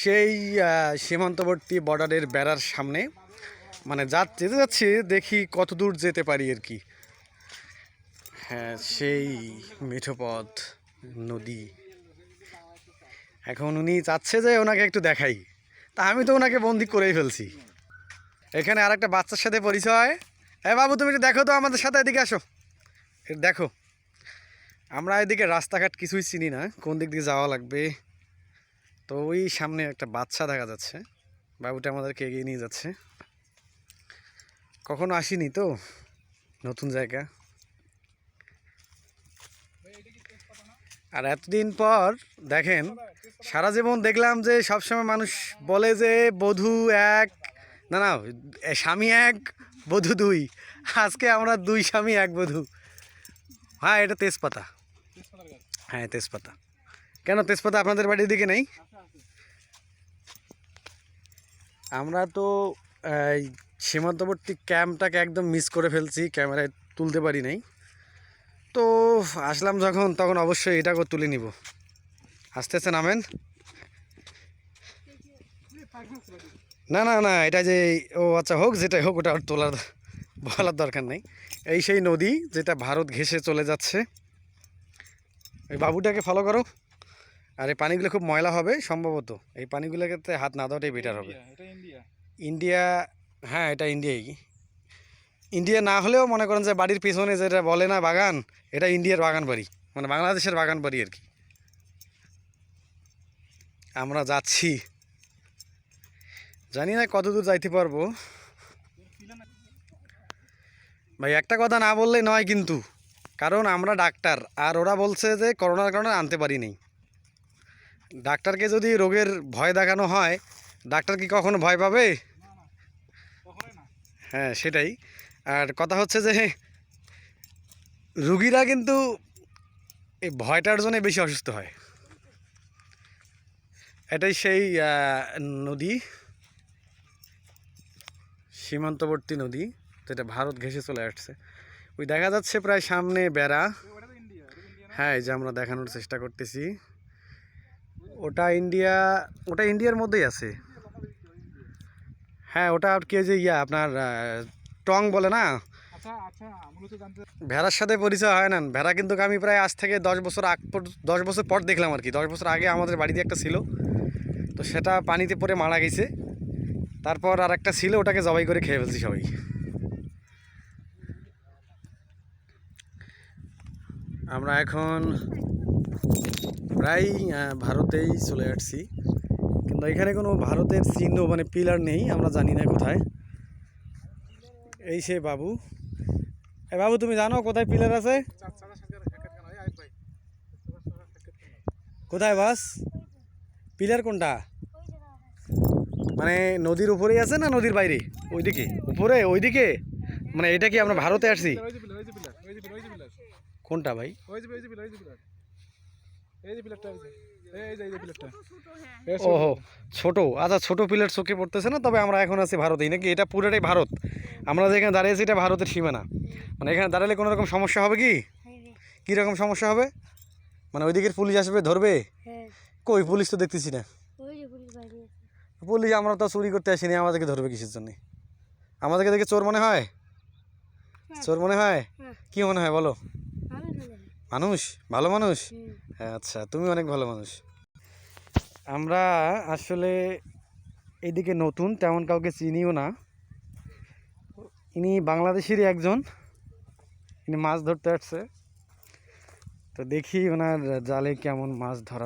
সেই সীমান্তবর্তী বর্ডারের বেড়ার সামনে, মানে যেতে যাচ্ছি, দেখি কত দূর যেতে পারি আর কি। হ্যাঁ, সেই মিঠো পথ, নদী। এখন উনি চাচ্ছে যে ওনাকে একটু দেখাই, তা আমি তো ওনাকে বন্দি করেই ফেলছি। এখানে আর একটা বাচ্চার সাথে পরিচয়। হ্যাঁ বাবু, তুমি একটু দেখো তো আমাদের সাথে, এদিকে আসো। দেখো, আমরা এদিকে রাস্তাঘাট কিছুই চিনি না, কোন দিক দিয়ে যাওয়া লাগবে। তো ওই সামনে একটা বাচ্চা দেখা যাচ্ছে, বাবুটা আমাদেরকে এগিয়ে নিয়ে যাচ্ছে। কখনো আসিনি তো, নতুন জায়গা। আর এতদিন পর দেখেন, সারা জীবন দেখলাম যে সবসময় মানুষ বলে যে বধূ এক, না না, স্বামী এক বধূ দুই। আজকে আমরা দুই স্বামী এক বধূ। হ্যাঁ, এটা তেজপাতা। হ্যাঁ, তেজপাতা। কেন তেজপাতা আপনাদের বাড়ির দিকে নেই? আমরা তো এই সীমান্তবর্তী ক্যাম্পটাকে একদম মিস করে ফেলছি, ক্যামেরায় তুলতে পারি নাই। তো আসলাম যখন, তখন অবশ্যই এটাকে তুলে নিব। আস্তে আস্তে নামেন। না না না, এটা যে, ও আচ্ছা, হোক যেটাই হোক, ওটা আর তোলার বলার দরকার নেই। এই সেই নদী যেটা ভারত ঘেঁষে চলে যাচ্ছে। ওই বাবুটাকে ফলো করো। আর এই পানিগুলো খুব ময়লা হবে সম্ভবত, এই পানিগুলোতে হাত না দেওয়াটাই বেটার হবে। ইন্ডিয়া। হ্যাঁ, এটা ইন্ডিয়াই। ইন্ডিয়া না হলেও মনে করেন যে বাড়ির পিছনে যেটা বলে না বাগান, এটা ইন্ডিয়ার বাগান বাড়ি, মানে বাংলাদেশের বাগান বাড়ি আর কি। আমরা যাচ্ছি, জানি না কতদূর যাইতে পারবো। ভাই, একটা কথা না বললে নয় কিন্তু, কারণ আমরা ডাক্তার, আর ওরা বলছে যে করোনার কারণে আনতে পারি নাই। ডাক্তারকে যদি রোগের ভয় দেখানো হয়, ডাক্তার কি কখনো ভয় পাবে? হ্যাঁ, সেটাই। আর কথা হচ্ছে যে রুগীরা কিন্তু এই ভয়টার জন্য বেশি অসুস্থ হয়। এটাই সেই নদী, সীমান্তবর্তী নদী যেটা ভারত ঘেঁষে চলে আসছে। ওই দেখা যাচ্ছে প্রায় সামনে বেড়া। হ্যাঁ, এই যে আমরা দেখানোর চেষ্টা করতেছি, ওটা ইন্ডিয়া, ওটা ইন্ডিয়ার মধ্যেই আছে। হ্যাঁ, ওটা আর কি, যে আপনার টং বলে না। ভেড়ার সাথে পরিচয় হয় না। ভেড়া কিন্তু আমি প্রায় আজ থেকে 10 বছর পর দেখলাম আর কি। 10 বছর আগে আমাদের বাড়িতে একটা ছিল, তো সেটা পানিতে পড়ে মারা গেছে। তারপর আর একটা ছিল, ওটাকে জবাই করে খেয়ে ফেলছি সবাই। আমরা এখন প্রায় ভারতেই চলে আসছি, কিন্তু এখানে কোনো ভারতের চিহ্ন, মানে পিলার নেই, আমরা জানি না কোথায়। এই সে বাবু। বাবু, তুমি জানো কোথায় পিলার আছে? কোথায় বাস? পিলার কোনটা? মানে নদীর উপরেই আছে না নদীর বাইরে? ওইদিকে উপরে, ওইদিকে। মানে এটা কি আমরা ভারতে আসছি? কোনটা ভাই? ওহো, ছোট। আচ্ছা, ছোট পিলার চোখে পড়তেছে না, তবে আমরা এখন আছি ভারতেই নাকি? এটা পুরোটাই ভারত। আমরা যেখানে দাঁড়িয়েছি এটা ভারতের সীমানা। মানে এখানে দাঁড়ালে কোনো রকম সমস্যা হবে কি? কী রকম সমস্যা হবে? মানে ওইদিকের পুলিশ আসবে, ধরবে? কই, পুলিশ তো দেখতেছি না। পুলিশ, আমরা তো চুরি করতে আসিনি, আমাদেরকে ধরবে কিসের জন্য? আমাদেরকে দেখে চোর মনে হয়? চোর মনে হয়? কি মনে হয় বলো? মানুষ, ভালো মানুষ। আচ্ছা, তুমি অনেক ভালো মানুষ। আমরা আসলে এইদিকে নতুন, তেমন কাউকে চিনিও না। ইনি বাংলাদেশেরই একজন, ইনি মাছ ধরতে আসছে। তো দেখি ওনার জালে কেমন মাছ ধরা।